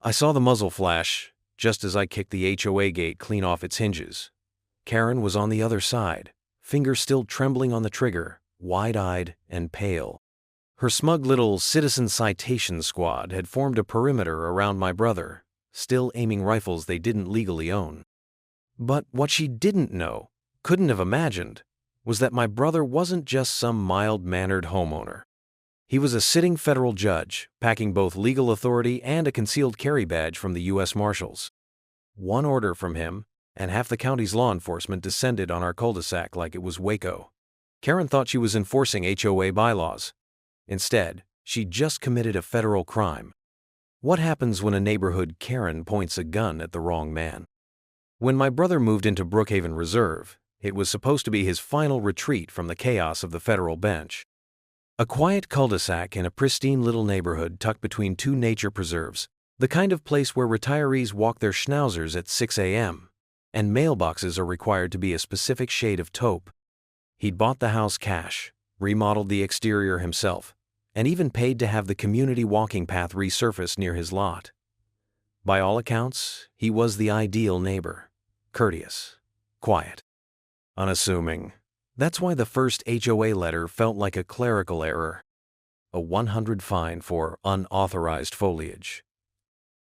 I saw the muzzle flash just as I kicked the HOA gate clean off its hinges. Karen was on the other side, fingers still trembling on the trigger, wide-eyed and pale. Her smug little citizen citation squad had formed a perimeter around my brother, still aiming rifles they didn't legally own. But what she didn't know, couldn't have imagined, was that my brother wasn't just some mild-mannered homeowner. He was a sitting federal judge, packing both legal authority and a concealed carry badge from the U.S. Marshals. One order from him, and half the county's law enforcement descended on our cul-de-sac like it was Waco. Karen thought she was enforcing HOA bylaws. Instead, she just committed a federal crime. What happens when a neighborhood Karen points a gun at the wrong man? When my brother moved into Brookhaven Reserve, it was supposed to be his final retreat from the chaos of the federal bench. A quiet cul-de-sac in a pristine little neighborhood tucked between two nature preserves, the kind of place where retirees walk their schnauzers at 6 a.m., and mailboxes are required to be a specific shade of taupe. He'd bought the house cash, remodeled the exterior himself, and even paid to have the community walking path resurfaced near his lot. By all accounts, he was the ideal neighbor. Courteous, quiet, unassuming. That's why the first HOA letter felt like a clerical error. A 100 fine for unauthorized foliage.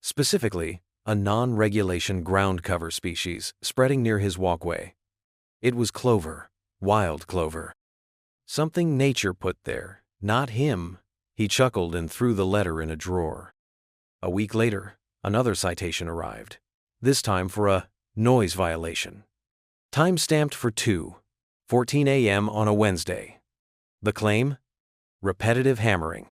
Specifically, a non-regulation ground cover species spreading near his walkway. It was clover, wild clover. Something nature put there, not him. He chuckled and threw the letter in a drawer. A week later, another citation arrived, this time for a noise violation. Time stamped for 2:14 a.m. on a Wednesday. The claim? Repetitive hammering.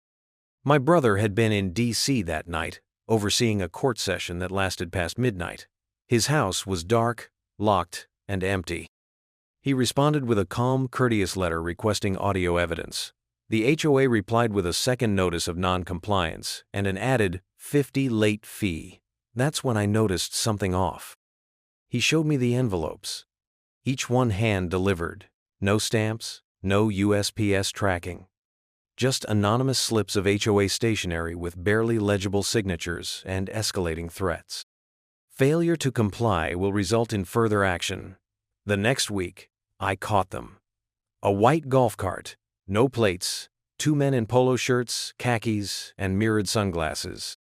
My brother had been in D.C. that night, overseeing a court session that lasted past midnight. His house was dark, locked, and empty. He responded with a calm, courteous letter requesting audio evidence. The HOA replied with a second notice of non-compliance and an added $50 late fee. That's when I noticed something off. He showed me the envelopes. Each one hand-delivered. No stamps, no USPS tracking. Just anonymous slips of HOA stationery with barely legible signatures and escalating threats. Failure to comply will result in further action. The next week, I caught them. A white golf cart, no plates, 2 men in polo shirts, khakis, and mirrored sunglasses.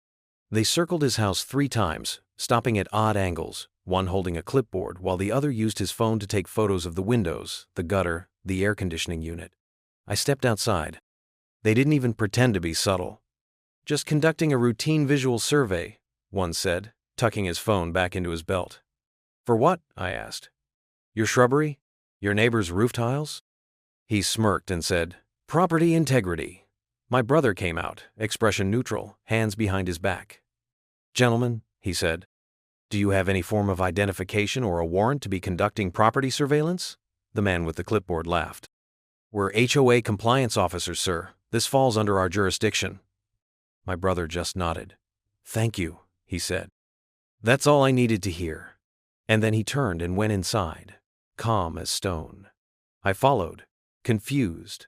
They circled his house 3 times, stopping at odd angles, one holding a clipboard while the other used his phone to take photos of the windows, the gutter, the air conditioning unit. I stepped outside. They didn't even pretend to be subtle. Just conducting a routine visual survey, one said, tucking his phone back into his belt. For what? I asked. Your shrubbery? Your neighbor's roof tiles? He smirked and said, property integrity. My brother came out, expression neutral, hands behind his back. Gentlemen, he said, do you have any form of identification or a warrant to be conducting property surveillance? The man with the clipboard laughed. We're HOA compliance officers, sir. This falls under our jurisdiction. My brother just nodded. Thank you, he said. That's all I needed to hear. And then he turned and went inside, calm as stone. I followed, confused,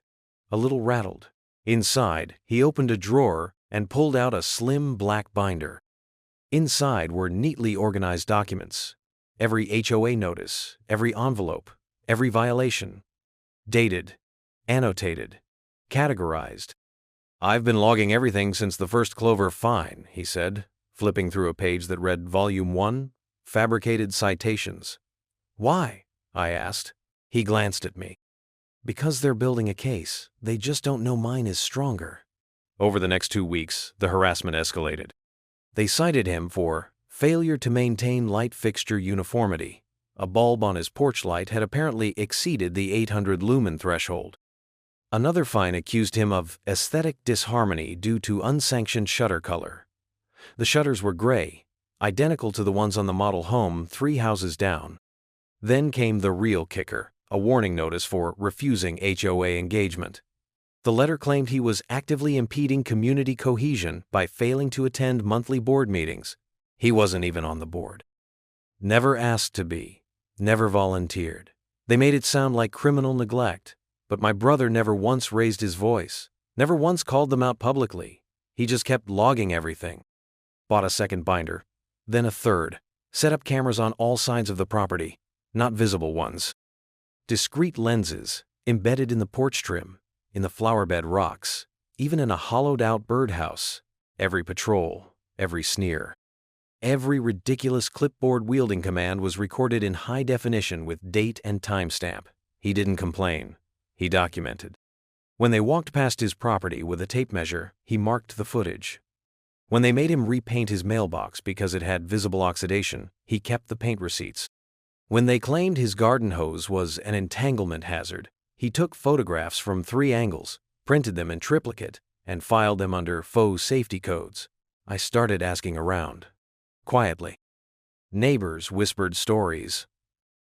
a little rattled. Inside, he opened a drawer and pulled out a slim black binder. Inside were neatly organized documents, every HOA notice, every envelope, every violation, dated, annotated, categorized. I've been logging everything since the first Clover fine, he said, flipping through a page that read Volume 1, Fabricated Citations. Why? I asked. He glanced at me. Because they're building a case, they just don't know mine is stronger. Over the next 2 weeks, the harassment escalated. They cited him for failure to maintain light fixture uniformity. A bulb on his porch light had apparently exceeded the 800 lumen threshold. Another fine accused him of aesthetic disharmony due to unsanctioned shutter color. The shutters were gray, identical to the ones on the model home 3 houses down. Then came the real kicker, a warning notice for refusing HOA engagement. The letter claimed he was actively impeding community cohesion by failing to attend monthly board meetings. He wasn't even on the board. Never asked to be, never volunteered. They made it sound like criminal neglect, but my brother never once raised his voice, never once called them out publicly. He just kept logging everything. bought a second binder, then a third, set up cameras on all sides of the property, not visible ones. Discrete lenses, embedded in the porch trim, in the flowerbed rocks, even in a hollowed-out birdhouse. Every patrol, every sneer. Every ridiculous clipboard-wielding command was recorded in high definition with date and timestamp. He didn't complain. He documented. When they walked past his property with a tape measure, he marked the footage. When they made him repaint his mailbox because it had visible oxidation, he kept the paint receipts. When they claimed his garden hose was an entanglement hazard, he took photographs from 3 angles, printed them in triplicate, and filed them under faux safety codes. I started asking around. Quietly. Neighbors whispered stories.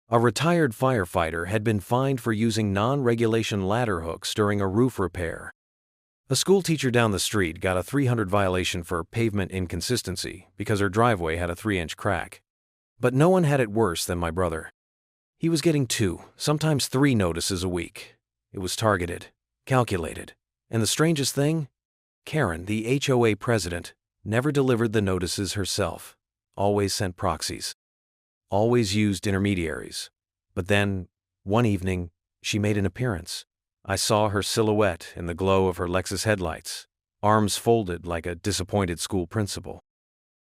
A retired firefighter had been fined for using non-regulation ladder hooks during a roof repair. A schoolteacher down the street got a 300 violation for pavement inconsistency because her driveway had a 3-inch crack. But no one had it worse than my brother. He was getting 2, sometimes 3 notices a week. It was targeted, calculated. And the strangest thing? Karen, the HOA president, never delivered the notices herself. Always sent proxies. Always used intermediaries. But then, one evening, she made an appearance. I saw her silhouette in the glow of her Lexus headlights, arms folded like a disappointed school principal.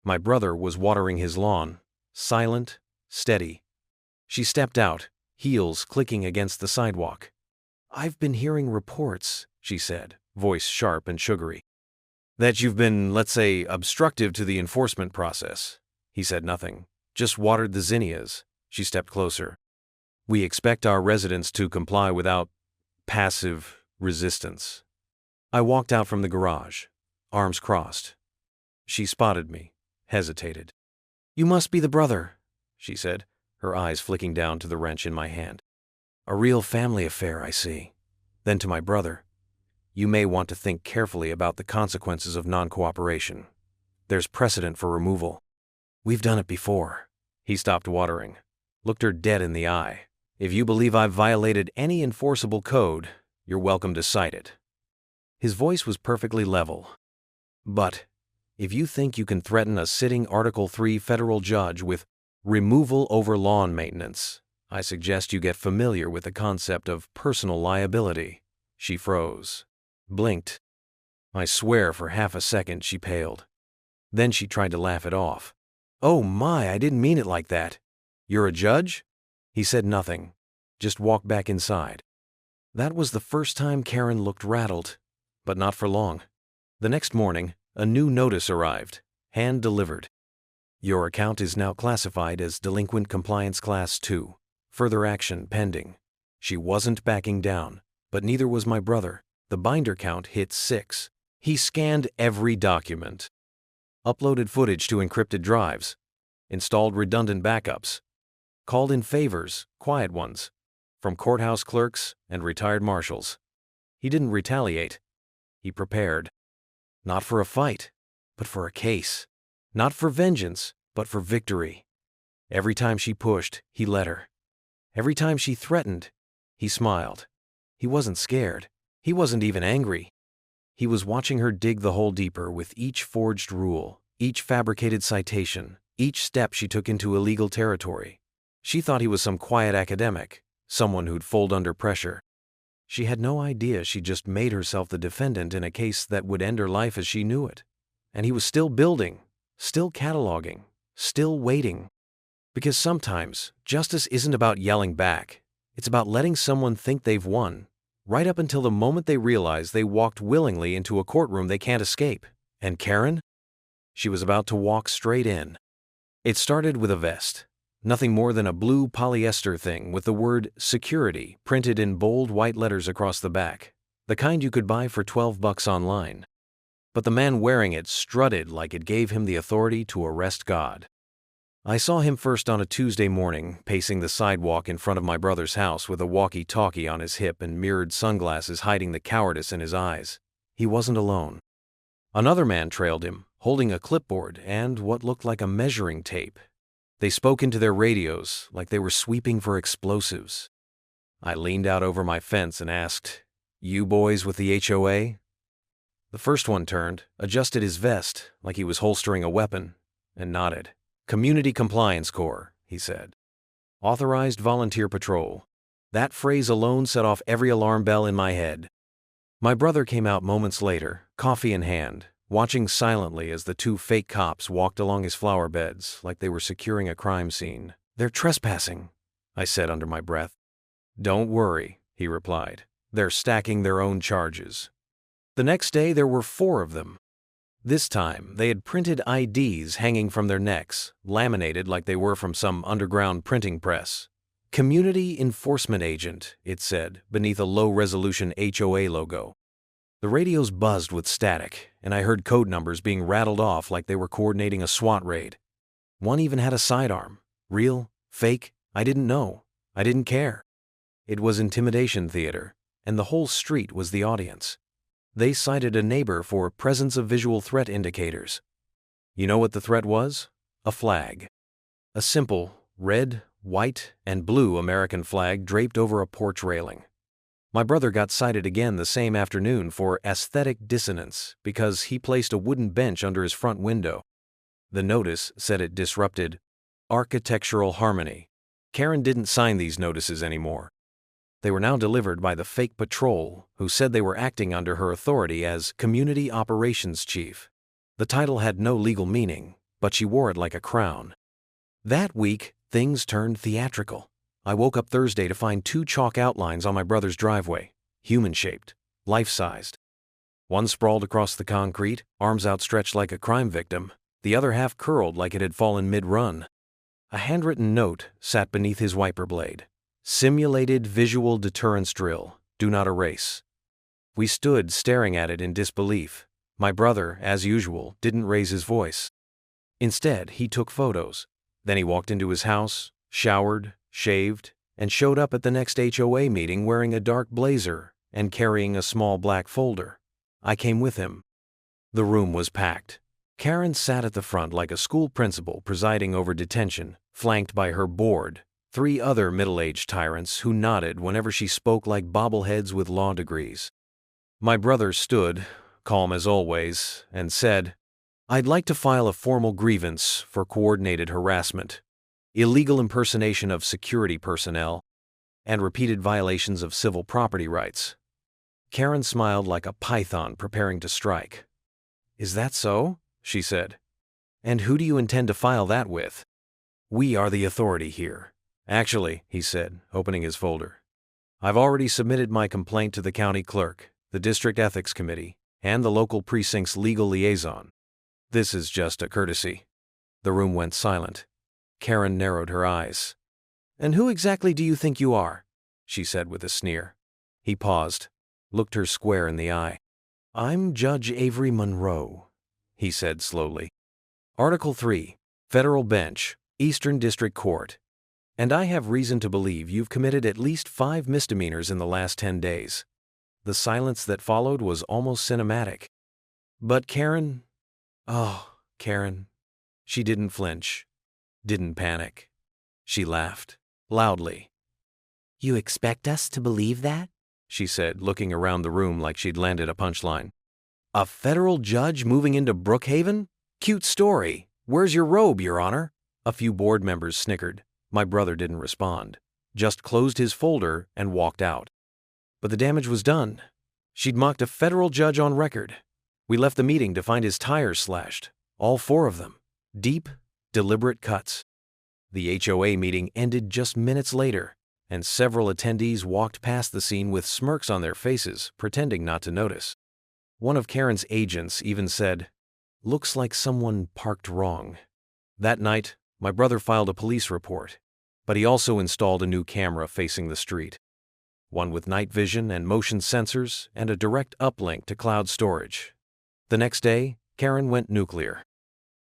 My brother was watering his lawn, silent, steady. She stepped out, heels clicking against the sidewalk. "I've been hearing reports," she said, voice sharp and sugary, "that you've been, let's say, obstructive to the enforcement process." He said nothing, just watered the zinnias. She stepped closer. "We expect our residents to comply without passive resistance." I walked out from the garage, arms crossed. She spotted me, hesitated. "You must be the brother," she said, her eyes flicking down to the wrench in my hand. "A real family affair, I see." Then to my brother, "You may want to think carefully about the consequences of non-cooperation. There's precedent for removal. We've done it before." He stopped watering, looked her dead in the eye. "If you believe I've violated any enforceable code, you're welcome to cite it." His voice was perfectly level. "But if you think you can threaten a sitting Article 3 federal judge with removal over lawn maintenance, I suggest you get familiar with the concept of personal liability." She froze, blinked. I swear for half a second she paled. Then she tried to laugh it off. "Oh my, I didn't mean it like that. You're a judge?" He said nothing, just walked back inside. That was the first time Karen looked rattled, but not for long. The next morning, a new notice arrived, hand-delivered. "Your account is now classified as Delinquent Compliance Class 2. Further action pending." She wasn't backing down, but neither was my brother. The binder count hit 6. He scanned every document, uploaded footage to encrypted drives, installed redundant backups, called in favors, quiet ones, from courthouse clerks and retired marshals. He didn't retaliate. He prepared. Not for a fight, but for a case. Not for vengeance, but for victory. Every time she pushed, he let her. Every time she threatened, he smiled. He wasn't scared. He wasn't even angry. He was watching her dig the hole deeper with each forged rule, each fabricated citation, each step she took into illegal territory. She thought he was some quiet academic, someone who'd fold under pressure. She had no idea she just made herself the defendant in a case that would end her life as she knew it. And he was still building, still cataloging, still waiting. Because sometimes, justice isn't about yelling back. It's about letting someone think they've won, right up until the moment they realize they walked willingly into a courtroom they can't escape. And Karen? She was about to walk straight in. It started with a vest. Nothing more than a blue polyester thing with the word security printed in bold white letters across the back, the kind you could buy for $12 online. But the man wearing it strutted like it gave him the authority to arrest God. I saw him first on a Tuesday morning, pacing the sidewalk in front of my brother's house with a walkie-talkie on his hip and mirrored sunglasses hiding the cowardice in his eyes. He wasn't alone. Another man trailed him, holding a clipboard and what looked like a measuring tape. They spoke into their radios like they were sweeping for explosives. I leaned out over my fence and asked, "You boys with the HOA?" The first one turned, adjusted his vest like he was holstering a weapon, and nodded. Community Compliance Corps, he said. Authorized Volunteer Patrol. That phrase alone set off every alarm bell in my head. My brother came out moments later, coffee in hand, watching silently as the two fake cops walked along his flower beds like they were securing a crime scene. They're trespassing, I said under my breath. Don't worry, he replied. They're stacking their own charges. The next day there were 4 of them. This time they had printed IDs hanging from their necks, laminated like they were from some underground printing press. Community Enforcement Agent, it said, beneath a low-resolution HOA logo. The radios buzzed with static, and I heard code numbers being rattled off like they were coordinating a SWAT raid. One even had a sidearm. Real? Fake? I didn't know. I didn't care. It was intimidation theater, and the whole street was the audience. They cited a neighbor for presence of visual threat indicators. You know what the threat was? A flag. A simple, red, white, and blue American flag draped over a porch railing. My brother got cited again the same afternoon for aesthetic dissonance because he placed a wooden bench under his front window. The notice said it disrupted architectural harmony. Karen didn't sign these notices anymore. They were now delivered by the fake patrol, who said they were acting under her authority as Community Operations Chief. The title had no legal meaning, but she wore it like a crown. That week, things turned theatrical. I woke up Thursday to find 2 chalk outlines on my brother's driveway, human-shaped, life-sized. One sprawled across the concrete, arms outstretched like a crime victim, the other half curled like it had fallen mid-run. A handwritten note sat beneath his wiper blade. Simulated visual deterrence drill. Do not erase. We stood staring at it in disbelief. My brother, as usual, didn't raise his voice. Instead, he took photos. Then he walked into his house, showered, shaved, and showed up at the next HOA meeting wearing a dark blazer and carrying a small black folder. I came with him. The room was packed. Karen sat at the front like a school principal presiding over detention, flanked by her board, 3 other middle-aged tyrants who nodded whenever she spoke like bobbleheads with law degrees. My brother stood, calm as always, and said, I'd like to file a formal grievance for coordinated harassment, illegal impersonation of security personnel, and repeated violations of civil property rights. Karen smiled like a python preparing to strike. Is that so? She said. And who do you intend to file that with? We are the authority here. Actually, he said, opening his folder, I've already submitted my complaint to the county clerk, the district ethics committee, and the local precinct's legal liaison. This is just a courtesy. The room went silent. Karen narrowed her eyes. And who exactly do you think you are? She said with a sneer. He paused, looked her square in the eye. I'm Judge Avery Monroe, he said slowly. Article 3, Federal Bench, Eastern District Court. And I have reason to believe you've committed at least 5 misdemeanors in the last 10 days. The silence that followed was almost cinematic. But Karen, Karen. She didn't flinch, didn't panic. She laughed, loudly. You expect us to believe that? She said, looking around the room like she'd landed a punchline. A federal judge moving into Brookhaven? Cute story. Where's your robe, Your Honor? A few board members snickered. My brother didn't respond, just closed his folder and walked out. But the damage was done. She'd mocked a federal judge on record. We left the meeting to find his tires slashed, all 4 of them. Deep, deliberate cuts. The HOA meeting ended just minutes later, and several attendees walked past the scene with smirks on their faces, pretending not to notice. One of Karen's agents even said, "Looks like someone parked wrong." That night, my brother filed a police report, but he also installed a new camera facing the street. One with night vision and motion sensors and a direct uplink to cloud storage. The next day, Karen went nuclear.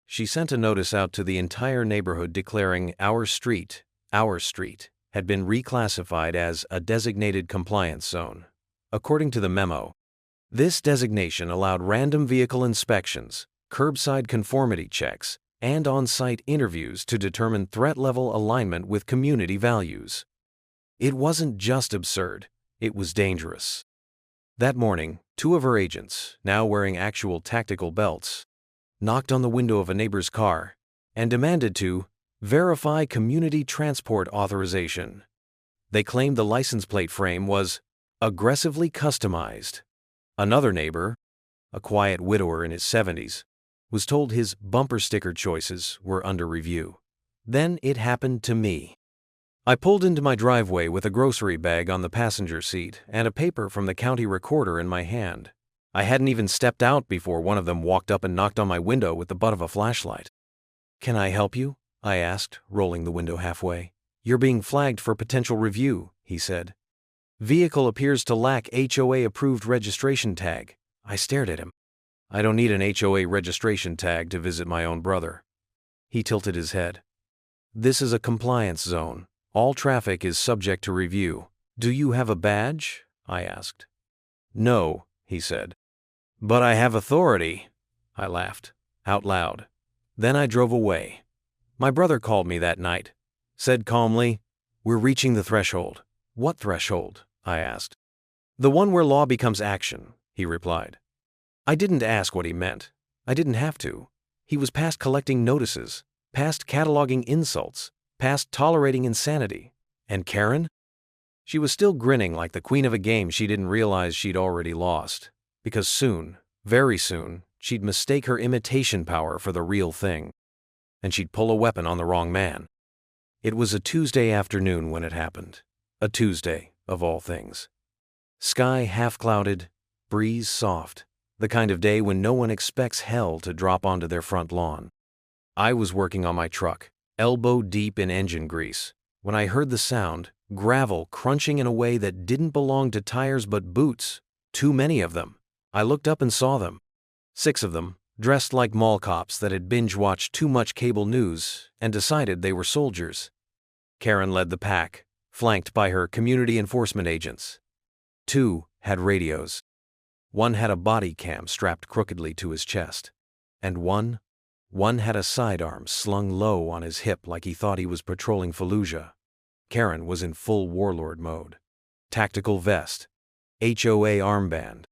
She sent a notice out to the entire neighborhood declaring our street, had been reclassified as a designated compliance zone. According to the memo, this designation allowed random vehicle inspections, curbside conformity checks, and on-site interviews to determine threat level alignment with community values. It wasn't just absurd, it was dangerous. That morning, 2 of her agents, now wearing actual tactical belts, knocked on the window of a neighbor's car and demanded to verify community transport authorization. They claimed the license plate frame was aggressively customized. Another neighbor, a quiet widower in his 70s, was told his bumper sticker choices were under review. Then it happened to me. I pulled into my driveway with a grocery bag on the passenger seat and a paper from the county recorder in my hand. I hadn't even stepped out before one of them walked up and knocked on my window with the butt of a flashlight. "Can I help you?" I asked, rolling the window halfway. "You're being flagged for potential review," he said. "Vehicle appears to lack HOA-approved registration tag." I stared at him. "I don't need an HOA registration tag to visit my own brother." He tilted his head. "This is a compliance zone. All traffic is subject to review. Do you have a badge?" I asked. "No," he said. "But I have authority." I laughed, out loud. Then I drove away. My brother called me that night, said calmly, "We're reaching the threshold." "What threshold?" I asked. "The one where law becomes action," he replied. I didn't ask what he meant. I didn't have to. He was past collecting notices, past cataloging insults, past tolerating insanity. And Karen? She was still grinning like the queen of a game she didn't realize she'd already lost. Because soon, very soon, she'd mistake her imitation power for the real thing. And she'd pull a weapon on the wrong man. It was a Tuesday afternoon when it happened. A Tuesday, of all things. Sky half-clouded, breeze soft. The kind of day when no one expects hell to drop onto their front lawn. I was working on my truck, elbow deep in engine grease, when I heard the sound, gravel crunching in a way that didn't belong to tires but boots. Too many of them. I looked up and saw them. 6 of them, dressed like mall cops that had binge-watched too much cable news and decided they were soldiers. Karen led the pack, flanked by her community enforcement agents. 2 had radios. 1 had a body cam strapped crookedly to his chest. And one had a sidearm slung low on his hip like he thought he was patrolling Fallujah. Karen was in full warlord mode. Tactical vest, HOA armband,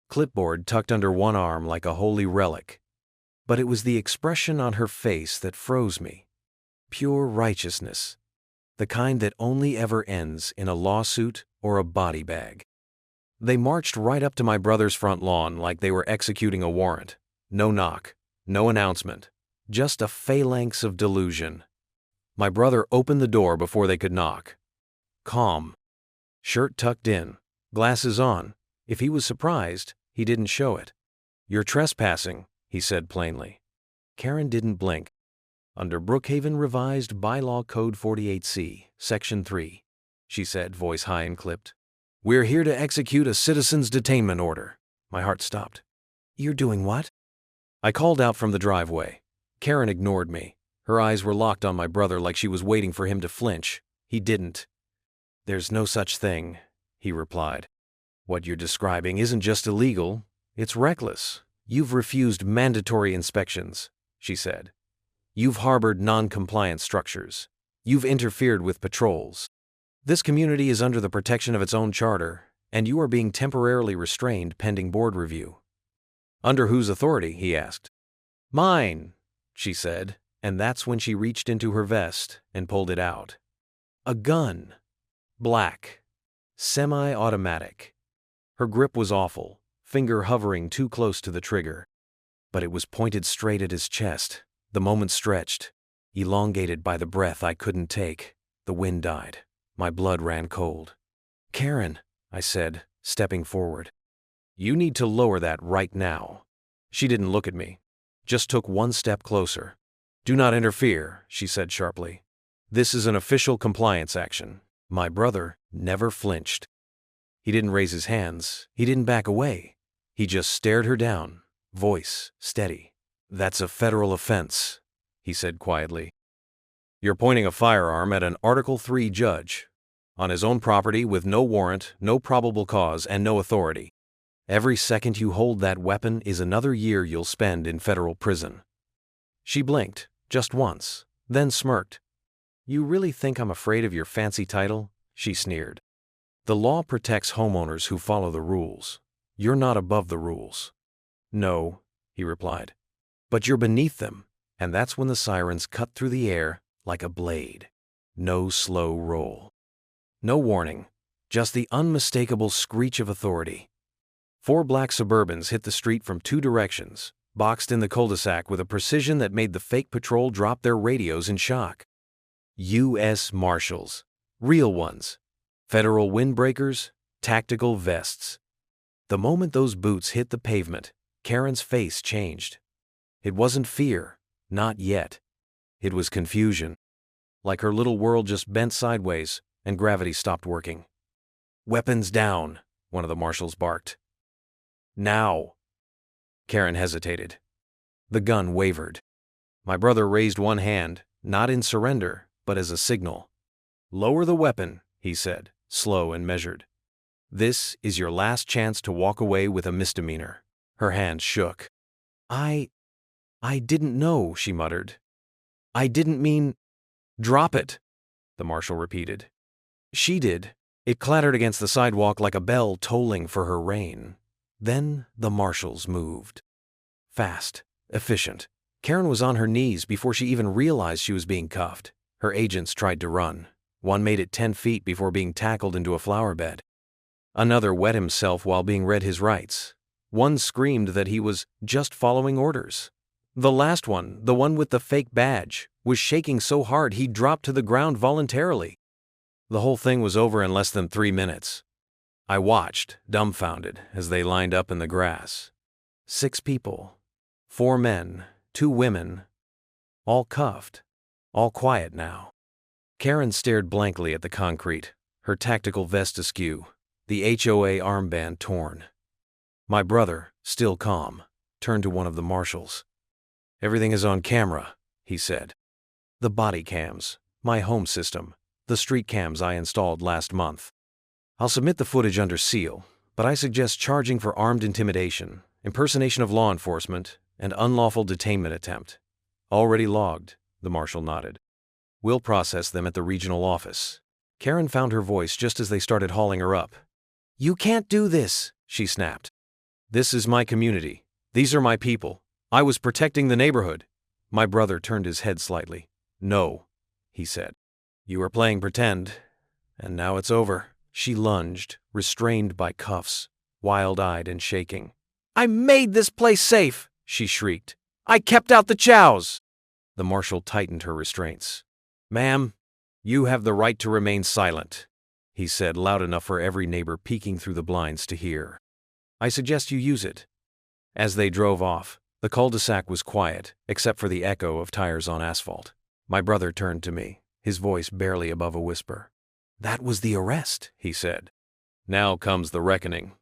clipboard tucked under one arm like a holy relic. But it was the expression on her face that froze me. Pure righteousness. The kind that only ever ends in a lawsuit or a body bag. They marched right up to my brother's front lawn like they were executing a warrant. No knock, no announcement, just a phalanx of delusion. My brother opened the door before they could knock. Calm. Shirt tucked in, glasses on. If he was surprised, he didn't show it. "You're trespassing," he said plainly. Karen didn't blink. "Under Brookhaven Revised Bylaw Code 48C, Section 3, she said, voice high and clipped. "We're here to execute a citizen's detainment order." My heart stopped. "You're doing what?" I called out from the driveway. Karen ignored me. Her eyes were locked on my brother like she was waiting for him to flinch. He didn't. "There's no such thing," he replied. "What you're describing isn't just illegal, it's reckless. You've refused mandatory inspections," she said. "You've harbored non-compliant structures. You've interfered with patrols. This community is under the protection of its own charter, and you are being temporarily restrained pending board review." "Under whose authority?" he asked. "Mine," she said, and that's when she reached into her vest and pulled it out. A gun. Black. Semi-automatic. Her grip was awful, finger hovering too close to the trigger. But it was pointed straight at his chest. The moment stretched, elongated by the breath I couldn't take. The wind died. My blood ran cold. "Karen," I said, stepping forward. "You need to lower that right now." She didn't look at me, just took one step closer. "Do not interfere," she said sharply. "This is an official compliance action." My brother never flinched. He didn't raise his hands. He didn't back away. He just stared her down, voice steady. "That's a federal offense," he said quietly. "You're pointing a firearm at an Article 3 judge, on his own property with no warrant, no probable cause, and no authority. Every second you hold that weapon is another year you'll spend in federal prison." She blinked, just once, then smirked. "You really think I'm afraid of your fancy title?" she sneered. "The law protects homeowners who follow the rules. You're not above the rules." "No," he replied. "But you're beneath them. And that's when the sirens cut through the air like a blade. No slow roll. No warning, just the unmistakable screech of authority. 4 black Suburbans hit the street from 2 directions, boxed in the cul-de-sac with a precision that made the fake patrol drop their radios in shock. U.S. Marshals. Real ones. Federal windbreakers, tactical vests. The moment those boots hit the pavement, Karen's face changed. It wasn't fear, not yet. It was confusion. Like her little world just bent sideways and gravity stopped working. "Weapons down," one of the marshals barked. "Now." Karen hesitated. The gun wavered. My brother raised one hand, not in surrender, but as a signal. "Lower the weapon," he said, slow and measured. "This is your last chance to walk away with a misdemeanor." Her hand shook. I didn't know," she muttered. "I didn't mean—" "Drop it," the marshal repeated. She did. It clattered against the sidewalk like a bell tolling for her reign. Then the marshals moved. Fast, efficient. Karen was on her knees before she even realized she was being cuffed. Her agents tried to run. One made it 10 feet before being tackled into a flower bed. Another wet himself while being read his rights. One screamed that he was just following orders. The last one, the one with the fake badge, was shaking so hard he dropped to the ground voluntarily. The whole thing was over in less than 3 minutes. I watched, dumbfounded, as they lined up in the grass. 6 people. 4 men, 2 women. All cuffed. All quiet now. Karen stared blankly at the concrete, her tactical vest askew, the HOA armband torn. My brother, still calm, turned to one of the marshals. "Everything is on camera," he said. "The body cams, my home system, the street cams I installed last month. I'll submit the footage under seal, but I suggest charging for armed intimidation, impersonation of law enforcement, and unlawful detainment attempt." "Already logged," the marshal nodded. "We'll process them at the regional office." Karen found her voice just as they started hauling her up. "You can't do this," she snapped. "This is my community. These are my people. I was protecting the neighborhood." My brother turned his head slightly. "No," he said. "You were playing pretend, and now it's over." She lunged, restrained by cuffs, wild-eyed and shaking. "I made this place safe," she shrieked. "I kept out the chows." The marshal tightened her restraints. "Ma'am, you have the right to remain silent," he said, loud enough for every neighbor peeking through the blinds to hear. "I suggest you use it." As they drove off, the cul-de-sac was quiet, except for the echo of tires on asphalt. My brother turned to me, his voice barely above a whisper. "That was the arrest," he said. "Now comes the reckoning."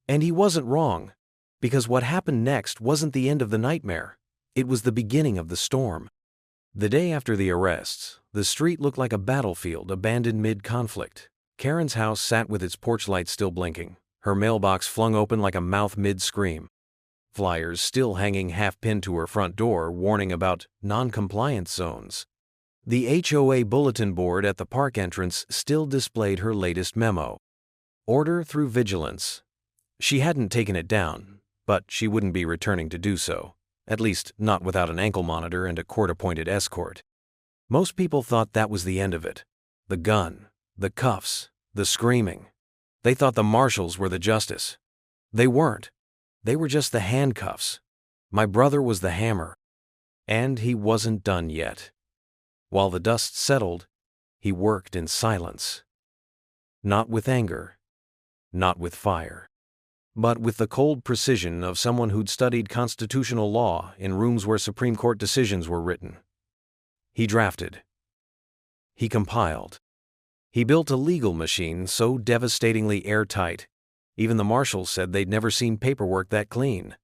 And he wasn't wrong, because what happened next wasn't the end of the nightmare. It was the beginning of the storm. The day after the arrests, the street looked like a battlefield abandoned mid-conflict. Karen's house sat with its porch light still blinking, her mailbox flung open like a mouth mid-scream. Flyers still hanging half-pinned to her front door warning about non-compliance zones. The HOA bulletin board at the park entrance still displayed her latest memo. Order through vigilance. She hadn't taken it down, but she wouldn't be returning to do so, at least not without an ankle monitor and a court-appointed escort. Most people thought that was the end of it. The gun, the cuffs, the screaming. They thought the marshals were the justice. They weren't. They were just the handcuffs. My brother was the hammer. And he wasn't done yet. While the dust settled, he worked in silence. Not with anger, not with fire, but with the cold precision of someone who'd studied constitutional law in rooms where Supreme Court decisions were written. He drafted. He compiled. He built a legal machine so devastatingly airtight, even the marshals said they'd never seen paperwork that clean.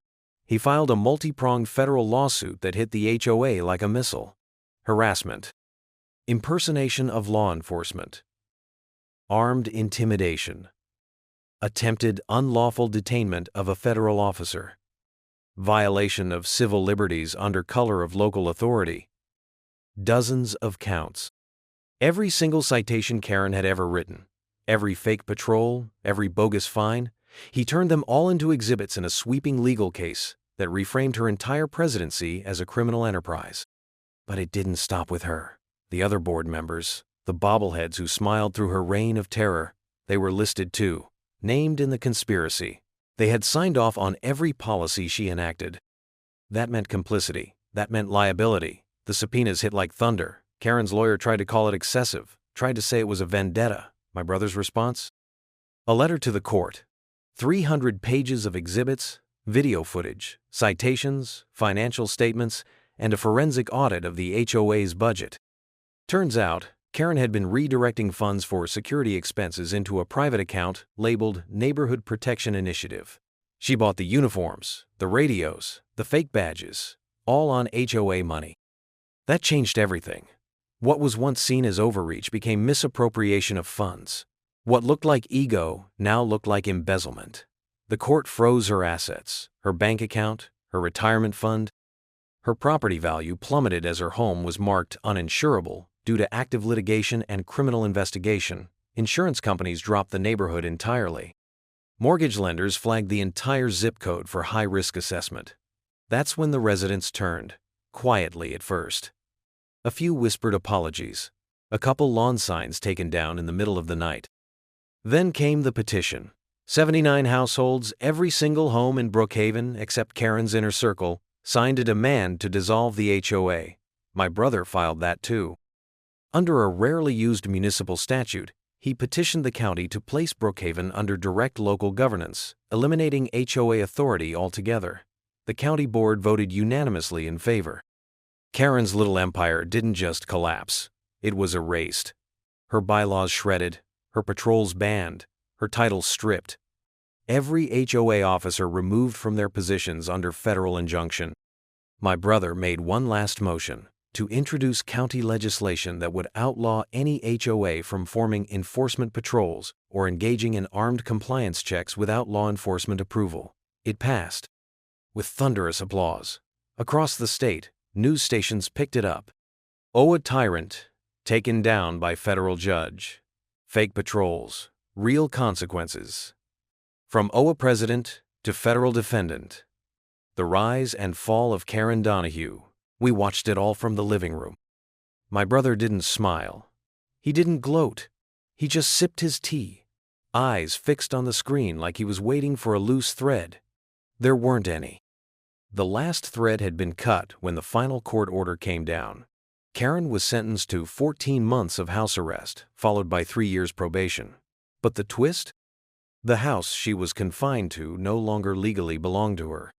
He filed a multi-pronged federal lawsuit that hit the HOA like a missile. Harassment. Impersonation of law enforcement. Armed intimidation. Attempted unlawful detainment of a federal officer. Violation of civil liberties under color of local authority. Dozens of counts. Every single citation Karen had ever written, every fake patrol, every bogus fine, he turned them all into exhibits in a sweeping legal case that reframed her entire presidency as a criminal enterprise. But it didn't stop with her. The other board members, the bobbleheads who smiled through her reign of terror, they were listed too, named in the conspiracy. They had signed off on every policy she enacted. That meant complicity. That meant liability. The subpoenas hit like thunder. Karen's lawyer tried to call it excessive, tried to say it was a vendetta. My brother's response? A letter to the court. 300 pages of exhibits, video footage, citations, financial statements, and a forensic audit of the HOA's budget. Turns out, Karen had been redirecting funds for security expenses into a private account labeled Neighborhood Protection Initiative. She bought the uniforms, the radios, the fake badges, all on HOA money. That changed everything. What was once seen as overreach became misappropriation of funds. What looked like ego now looked like embezzlement. The court froze her assets, her bank account, her retirement fund. Her property value plummeted as her home was marked uninsurable due to active litigation and criminal investigation. Insurance companies dropped the neighborhood entirely. Mortgage lenders flagged the entire zip code for high-risk assessment. That's when the residents turned, quietly at first. A few whispered apologies, a couple lawn signs taken down in the middle of the night. Then came the petition. 79 households, every single home in Brookhaven except Karen's inner circle, signed a demand to dissolve the HOA. My brother filed that too. Under a rarely used municipal statute, he petitioned the county to place Brookhaven under direct local governance, eliminating HOA authority altogether. The county board voted unanimously in favor. Karen's little empire didn't just collapse, it was erased. Her bylaws shredded, her patrols banned, her titles stripped. Every HOA officer removed from their positions under federal injunction. My brother made one last motion to introduce county legislation that would outlaw any HOA from forming enforcement patrols or engaging in armed compliance checks without law enforcement approval. It passed. With thunderous applause. Across the state, news stations picked it up. HOA tyrant, taken down by federal judge. Fake patrols, real consequences. From HOA president to federal defendant. The rise and fall of Karen Donahue. We watched it all from the living room. My brother didn't smile. He didn't gloat. He just sipped his tea, eyes fixed on the screen like he was waiting for a loose thread. There weren't any. The last thread had been cut when the final court order came down. Karen was sentenced to 14 months of house arrest, followed by 3 years probation. But the twist? The house she was confined to no longer legally belonged to her.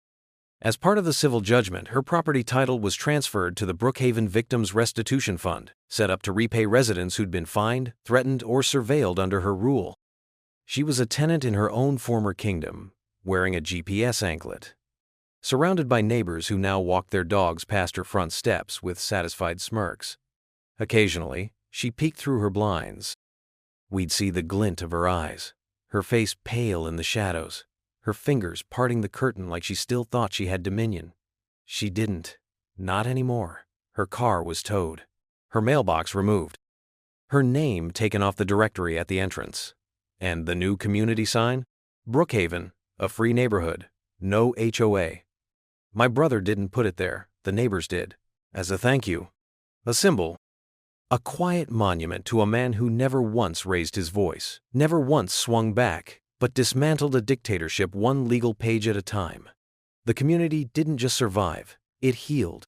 As part of the civil judgment, her property title was transferred to the Brookhaven Victims Restitution Fund, set up to repay residents who'd been fined, threatened, or surveilled under her rule. She was a tenant in her own former kingdom, wearing a GPS anklet. Surrounded by neighbors who now walked their dogs past her front steps with satisfied smirks. Occasionally, she peeked through her blinds. We'd see the glint of her eyes, her face pale in the shadows, her fingers parting the curtain like she still thought she had dominion. She didn't. Not anymore. Her car was towed. Her mailbox removed. Her name taken off the directory at the entrance. And the new community sign? Brookhaven, a free neighborhood, no HOA. My brother didn't put it there, the neighbors did. As a thank you. A symbol. A quiet monument to a man who never once raised his voice, never once swung back, but dismantled a dictatorship one legal page at a time. The community didn't just survive, it healed.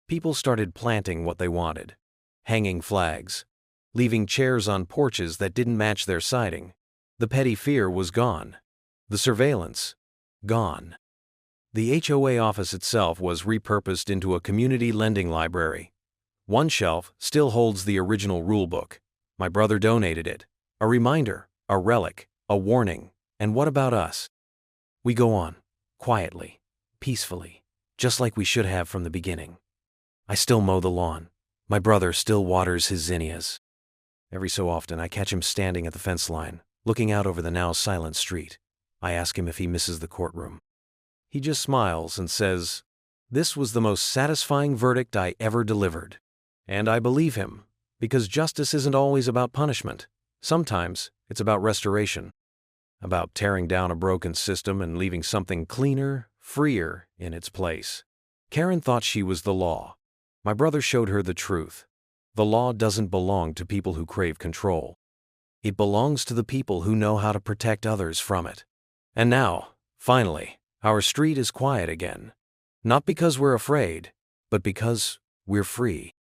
People started planting what they wanted. Hanging flags. Leaving chairs on porches that didn't match their siding. The petty fear was gone. The surveillance. Gone. The HOA office itself was repurposed into a community lending library. One shelf still holds the original rulebook. My brother donated it. A reminder, a relic, a warning. And what about us? We go on, quietly, peacefully, just like we should have from the beginning. I still mow the lawn. My brother still waters his zinnias. Every so often I catch him standing at the fence line, looking out over the now silent street. I ask him if he misses the courtroom. He just smiles and says, "This was the most satisfying verdict I ever delivered." And I believe him, because justice isn't always about punishment. Sometimes it's about restoration, about tearing down a broken system and leaving something cleaner, freer in its place. Karen thought she was the law. My brother showed her the truth. The law doesn't belong to people who crave control. It belongs to the people who know how to protect others from it. And now, finally, our street is quiet again. Not because we're afraid, but because we're free.